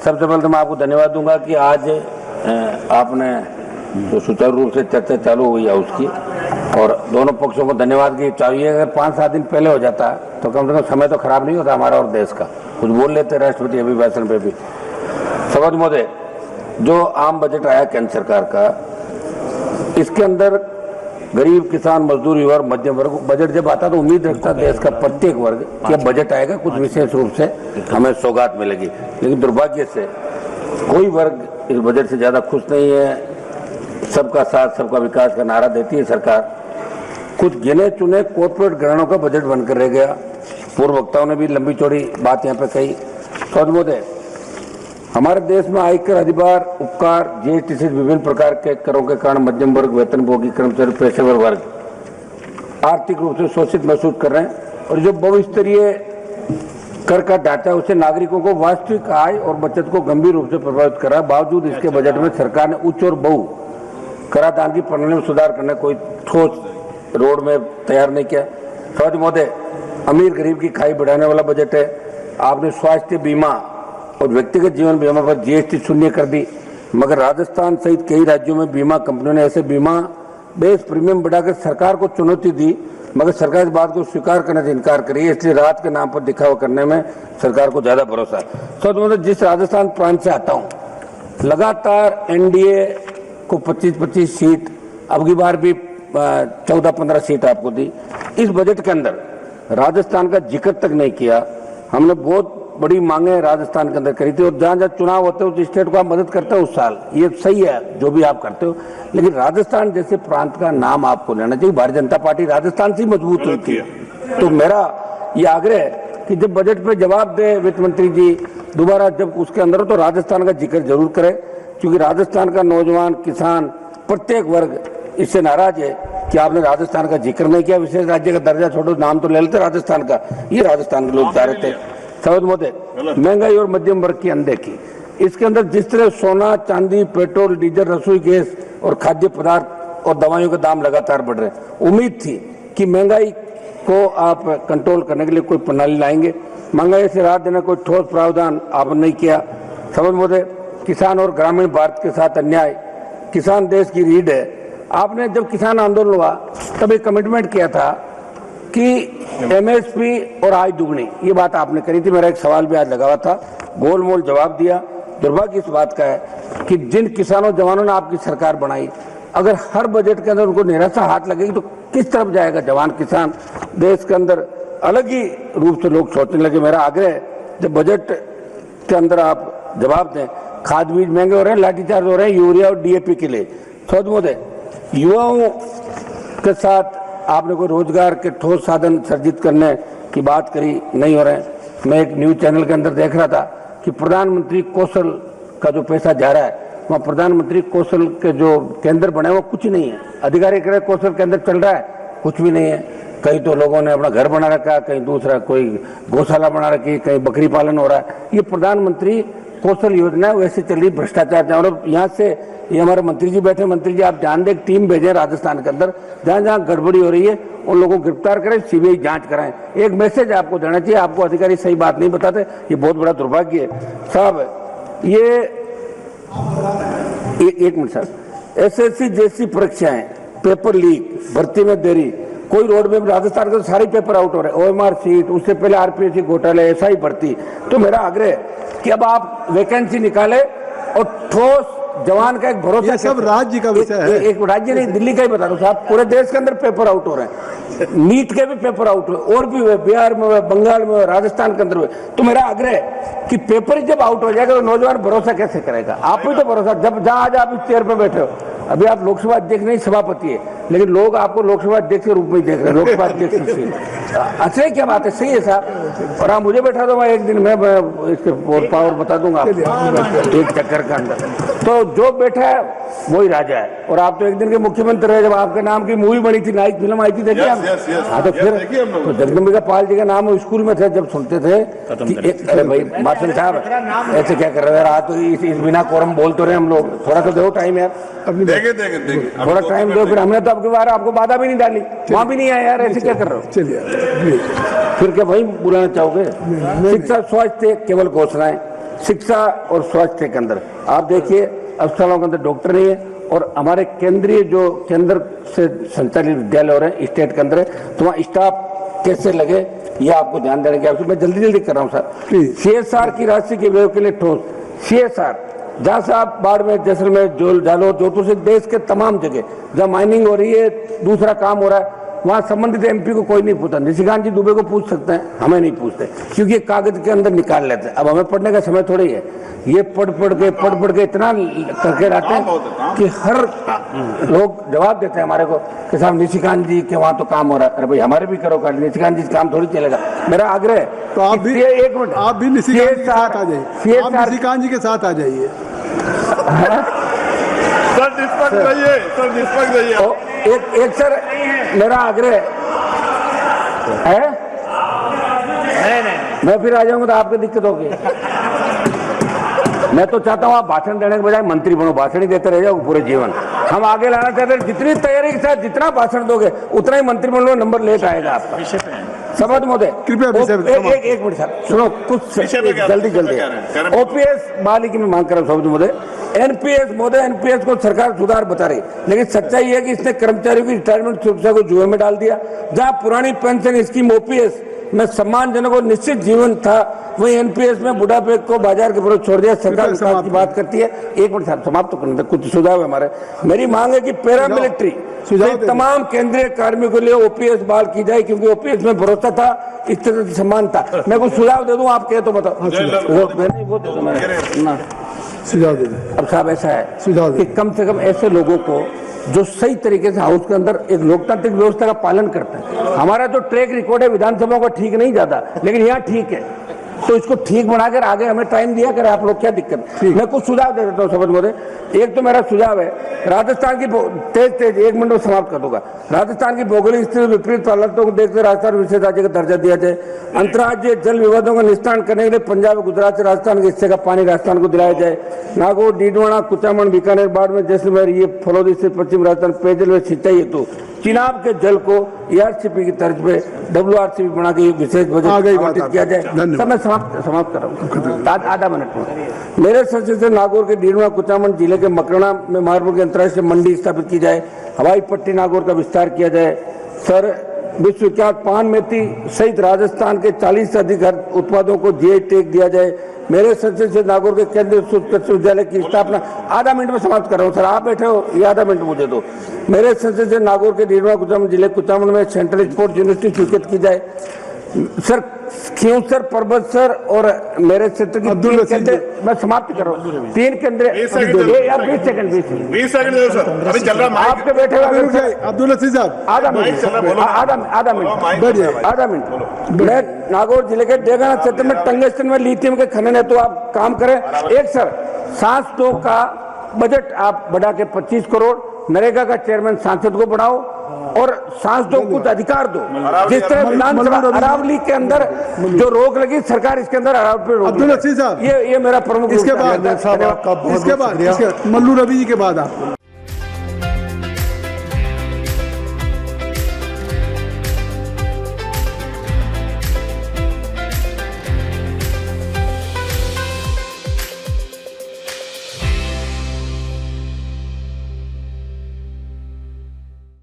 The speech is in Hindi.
सबसे पहले तो मैं आपको धन्यवाद दूंगा कि आज आपने जो सुचारू रूप से चर्चा चालू हुई है उसकी, और दोनों पक्षों को धन्यवाद की चाहिए। अगर 5-7 दिन पहले हो जाता तो कम से कम समय तो खराब नहीं होता हमारा और देश का, कुछ बोल लेते राष्ट्रपति अभिभाषण पे भी। सभापति महोदय, जो आम बजट आया केंद्र सरकार का, इसके अंदर गरीब, किसान, मजदूर, युवा और मध्यम वर्ग बजट जब आता तो उम्मीद रखता देश का प्रत्येक वर्ग कि अब बजट आएगा, कुछ विशेष रूप से हमें सौगात मिलेगी। लेकिन दुर्भाग्य से कोई वर्ग इस बजट से ज्यादा खुश नहीं है। सबका साथ सबका विकास का नारा देती है सरकार, कुछ गिने चुने कॉर्पोरेट घरानों का बजट बनकर रह गया। पूर्व वक्ताओं ने भी लंबी चौड़ी बात यहाँ पे कही। सभापति महोदय, हमारे देश में आयकर, अधिभार, उपकार, जीएसटी से विभिन्न प्रकार के करों के कारण मध्यम वर्ग, वेतनभोगी, कर्मचारी, पेशेवर वर्ग आर्थिक रूप से शोषित महसूस कर रहे हैं। और जो बहुस्तरीय कर का ढांचा उससे नागरिकों को वास्तविक आय और बचत को गंभीर रूप से प्रभावित कर रहा है। बावजूद इसके बजट में सरकार ने उच्च और बहु कराधान की प्रणाली में सुधार करने कोई ठोस रोड में तैयार नहीं किया। सभापति महोदय, अमीर गरीब की खाई बढ़ाने वाला बजट है। आपने स्वास्थ्य बीमा और व्यक्तिगत जीवन बीमा पर जीएसटी शून्य कर दी, मगर राजस्थान सहित कई राज्यों में बीमा कंपनियों ने ऐसे बीमा बेस प्रीमियम बढ़ाकर सरकार को चुनौती दी, मगर सरकार इस बात को स्वीकार करने से इनकार करी है। इसलिए राहत के नाम पर दिखावा करने में सरकार को ज्यादा भरोसा है। तो जिस राजस्थान प्रांत से आता हूँ, लगातार एनडीए को 25-25 सीट, अब की बार भी 14-15 सीट आपको दी। इस बजट के अंदर राजस्थान का जिक्र तक नहीं किया। हमने बहुत बड़ी मांगे राजस्थान के अंदर करी थी, और जहां जहां चुनाव होते हो तो स्टेट को आप मदद करते हो उस साल, ये सही है जो भी आप करते हो, लेकिन राजस्थान जैसे प्रांत का नाम आपको लेना चाहिए। भारतीय जनता पार्टी राजस्थान से मजबूत हुई थी। तो मेरा ये आग्रह है कि जब बजट पे जवाब दे वित्त मंत्री जी दोबारा, जब उसके अंदर हो तो राजस्थान का जिक्र जरूर करें, क्योंकि राजस्थान का नौजवान, किसान, प्रत्येक वर्ग इससे नाराज है कि आपने राजस्थान का जिक्र नहीं किया। विशेष राज्य का दर्जा छोड़ो, नाम तो ले लेते राजस्थान का, ये राजस्थान के लोग चाह रहे थे। सभापति महोदय, महंगाई और मध्यम वर्ग की अनदेखी, इसके अंदर जिस तरह सोना, चांदी, पेट्रोल, डीजल, रसोई गैस और खाद्य पदार्थ और दवाइयों के दाम लगातार बढ़ रहे हैं। उम्मीद थी कि महंगाई को आप कंट्रोल करने के लिए कोई प्रणाली लाएंगे। महंगाई से राहत देने कोई ठोस प्रावधान आपने नहीं किया। सभापति महोदय, किसान और ग्रामीण भारत के साथ अन्याय, किसान देश की रीढ़ है। आपने जब किसान आंदोलन हुआ तब एक कमिटमेंट किया था कि एमएसपी और आय दुगनी, ये बात आपने करी थी। मेरा एक सवाल भी आज लगा हुआ था, गोलमोल जवाब दिया। दुर्भाग्य इस बात का है कि जिन किसानों जवानों ने आपकी सरकार बनाई, अगर हर बजट के अंदर उनको निराशा हाथ लगेगी तो किस तरफ जाएगा जवान किसान? देश के अंदर अलग ही रूप से लोग सोचने लगे। मेरा आग्रह है, जब बजट के अंदर आप जवाब दें। खाद बीज महंगे हो रहे हैं, लाठीचार्ज हो रहे हैं यूरिया और डीएपी के लिए। सभापति महोदय, युवाओं के साथ आपने कोई रोजगार के ठोस साधन सर्जित करने की बात करी, नहीं हो रहे। मैं एक न्यूज चैनल के अंदर देख रहा था कि प्रधानमंत्री कौशल का जो पैसा जा रहा है, वहाँ प्रधानमंत्री कौशल के जो केंद्र बने वो कुछ नहीं है। अधिकारी कह रहे कौशल केंद्र चल रहा है, कुछ भी नहीं है। कहीं तो लोगों ने अपना घर बना रखा है, कहीं दूसरा कोई गौशाला बना रखी, कहीं बकरी पालन हो रहा है। ये प्रधानमंत्री कौशल योजना वैसे चल रही, भ्रष्टाचार। और यहाँ से ये हमारे मंत्री जी बैठे, मंत्री जी आप जान दें, एक टीम भेजें राजस्थान के अंदर, जहाँ जहाँ गड़बड़ी हो रही है उन लोगों को गिरफ्तार करें, सीबीआई जांच कराएं। एक मैसेज आपको देना चाहिए, आपको अधिकारी सही बात नहीं बताते, ये बहुत बड़ा दुर्भाग्य है साहब। ये एक मिनट सर, एसएससी जैसी परीक्षाएं, पेपर लीक, भर्ती में देरी, कोई रोड में राजस्थान के सारे पेपर आउट हो रहे हैं। ओएमआर सीट, उससे पहले आरपीएससी घोटाले, एसआई भर्ती। तो मेरा आग्रह है कि अब आप वैकेंसी निकाले और ठोस जवान का एक भरोसा। सब राज्य का विषय है, एक राज्य नहीं, दिल्ली का ही बता रहा हूँ साहब, पूरे देश के अंदर पेपर आउट हो रहे हैं। नीट के भी पेपर आउट हुए, और भी हुए, बिहार में हुए, बंगाल में हुए, राजस्थान के अंदर हुए। तो मेरा आग्रह है कि पेपर जब आउट हो जाएगा तो नौजवान भरोसा कैसे करेगा? आप ही तो भरोसा, जब जहां आज आप इस चेयर पे बैठे हो, अभी आप लोकसभा अध्यक्ष नहीं सभापति है, लेकिन लोग आपको लोकसभा अध्यक्ष के रूप में देख रहे हैं, लोकसभा अध्यक्ष। अच्छा क्या बात है, सही है साहब। और आप मुझे बैठा दो, मैं एक दिन में इसके पावर बता दूंगा एक चक्कर के अंदर। तो जो बैठा है वही राजा है। और आप तो एक दिन के मुख्यमंत्री रहे, जब आपके नाम की मूवी बनी थी, नाइक फिल्म आई थी, देखिए आप। हाँ तो फिर तो जगदम्बिका पाल जी का नाम स्कूल में थे, जब सुनते थे कि अरे भाई मास्टर साहब ऐसे क्या कर रहे हैं, तो इस बिना कोरम बोल तो रहे हम लोग, थोड़ा तो दो टाइम यार, थोड़ा टाइम दो। फिर हमने तो आपके बार आपको बाधा भी नहीं डाली, वहां भी नहीं आया यार, ऐसे क्या कर रहे हो? चलिए फिर क्या वही बुलाना चाहोगे? शिक्षा, स्वास्थ्य केवल घोषणाएं, शिक्षा और स्वास्थ्य के अंदर आप देखिए अस्पतालों के अंदर डॉक्टर नहीं है, और हमारे केंद्रीय जो केंद्र से संचालित विद्यालय हो रहे हैं स्टेट के अंदर, तो वहाँ स्टाफ कैसे लगे ये आपको ध्यान देने की आवश्यकता। मैं जल्दी जल्दी कर रहा हूँ सर। CSR की राशि के व्यय के लिए ठोस CSR, जहाँ से आप बाड़मेर, जैसलमेर, जालौर, जोधपुर से देश के तमाम जगह जहाँ माइनिंग हो रही है, दूसरा काम हो रहा है, वहाँ संबंधित MP को कोई नहीं पूछता। निशिकांत जी दुबे को पूछ सकते हैं, हमें नहीं पूछते, क्योंकि कागज के अंदर निकाल लेते हैं। अब हमें पढ़ने का समय थोड़ी है, ये पढ़ पढ़ के इतना करके रहते हैं कि हर लोग जवाब देते हैं हमारे को कि साहब निशिकांत जी के वहाँ तो काम हो रहा है। अरे भाई हमारे भी करो कार्य, निशिकांत जी काम थोड़ी चलेगा। मेरा आग्रह तो आप भी एक मिनट, आप भी निशिकांत जी के साथ आ जाइए, आप निशिकांत जी के साथ आ जाइए। सर निष्पक्ष रहिए, सर निष्पक्ष रहिए। एक सर मेरा आग्रह है, मैं फिर आ जाऊंगा तो आपको दिक्कत होगी। मैं तो चाहता हूँ आप भाषण देने के बजाय मंत्री बनो, भाषण ही देते रह जाओ पूरे जीवन। हम आगे लाना चाहते हैं, जितनी तैयारी के साथ जितना भाषण दोगे उतना ही मंत्रिमंडल में नंबर लेट आएगा आपका। समझ महोदय, कृपया एक मिनट सर सुनो, कुछ जल्दी OPS बहाली की मैं मांग कर रहा हूँ महोदय। NPS महोदय, NPS को सरकार सुधार बता रही, लेकिन सच्चाई है कि इसने कर्मचारियों की रिटायरमेंट सुरक्षा को जुए में डाल दिया। जहाँ पुरानी पेंशन स्कीम OPS में सम्मानजनक और निश्चित जीवन था, वही NPS में बुढ़ापे को बाजार के विरुद्ध छोड़ दिया। सरकार विकास की बात करती है। एक मिनट साहब समाप्त तो करने दे, कुछ सुझाव है हमारे। मेरी मांग है कि पैरामिलिट्री तमाम केंद्रीय कार्मिकों के लिए OPS बहाल की जाए, क्योंकि OPS में भरोसा था, इस तरह से सम्मान था। मैं कुछ सुझाव दे दूं, आप कहे तो बताओ। सुझाव दे दें। अब साहब ऐसा है सुझाव कि कम से कम ऐसे लोगों को जो सही तरीके से हाउस के अंदर एक लोकतांत्रिक व्यवस्था का पालन करते हैं। हमारा जो ट्रैक रिकॉर्ड है विधानसभा का ठीक नहीं जाता, लेकिन यहाँ ठीक है, तो इसको ठीक बनाकर आगे हमें टाइम दिया करें आप लोग, क्या दिक्कत। मैं कुछ सुझाव दे देता हूँ समझ मोदे। एक तो मेरा सुझाव है, राजस्थान की तेज 1 मिनट में समाप्त कर दूंगा। राजस्थान की भौगोलिक स्थिति विपरीत हालतों को देखते राजस्थान विशेष राज्य का दर्जा दिया जाए। अंतर्राज्यीय जल विवादों का निस्तारण करने के लिए पंजाब, गुजरात से राजस्थान के हिस्से का पानी राजस्थान को दिलाया जाए। नागौर, डीडवाना, कुचामन, बीकानेर, बाड़मेर, जैसलमेर, ये फलौदी से पश्चिम राजस्थान पेयजल व सिंचाई हेतु चिनाब के जल को ERCP की तर्ज पे WRCP बना के विशेष बजट आवंटित किया जाए। सर मैं समाप्त कर रहा हूँ, आधा मिनट में। मेरे सचिव से नागौर के डीडवाना, कुचामन जिले के मकराना में मार्बल की अंतर्राष्ट्रीय मंडी स्थापित की जाए। हवाई पट्टी नागौर का विस्तार किया जाए। सर विश्वविख्यात पान मेथी सहित राजस्थान के 40 से अधिक उत्पादों को GI टैग दिया जाए। मेरे सचिव से नागौर के केंद्रीय कृषि विद्यालय की स्थापना, आधा मिनट में समाप्त कर रहा हूँ सर, आप बैठे हो, ये आधा मिनट मुझे दो। मेरे सचिव से नागौर के डीडवाना, कुचामन जिले कुचामन में सेंट्रल स्पोर्ट्स यूनिवर्सिटी स्वीकृत की जाए। सर खींवसर, पर्वत सर और मेरे क्षेत्र की तीन केंद्र, मैं समाप्त कर रहा हूँ, 3 केंद्र। 20 सेकंड दे सर, अभी चल रहा है आपके बैठे हुए अब्दुल लतीफ साहब, आधा मिनट। मैं नागौर जिले के डेगाना क्षेत्र में टंगस्टन में लिथियम के खनन है, तो आप काम करें। एक सर सांस 2 का बजट आप बढ़ा के 25 करोड़, नरेगा का चेयरमैन सांसद को बढ़ाओ और सांस 2 कुछ अधिकार दो। जिस तरह विधानसभा अरावली के अंदर जो रोक लगी सरकार, इसके अंदर अब्दुल लतीफ साहब, ये मेरा प्रमुख। इसके बाद मल्लू रवि जी के बाद आप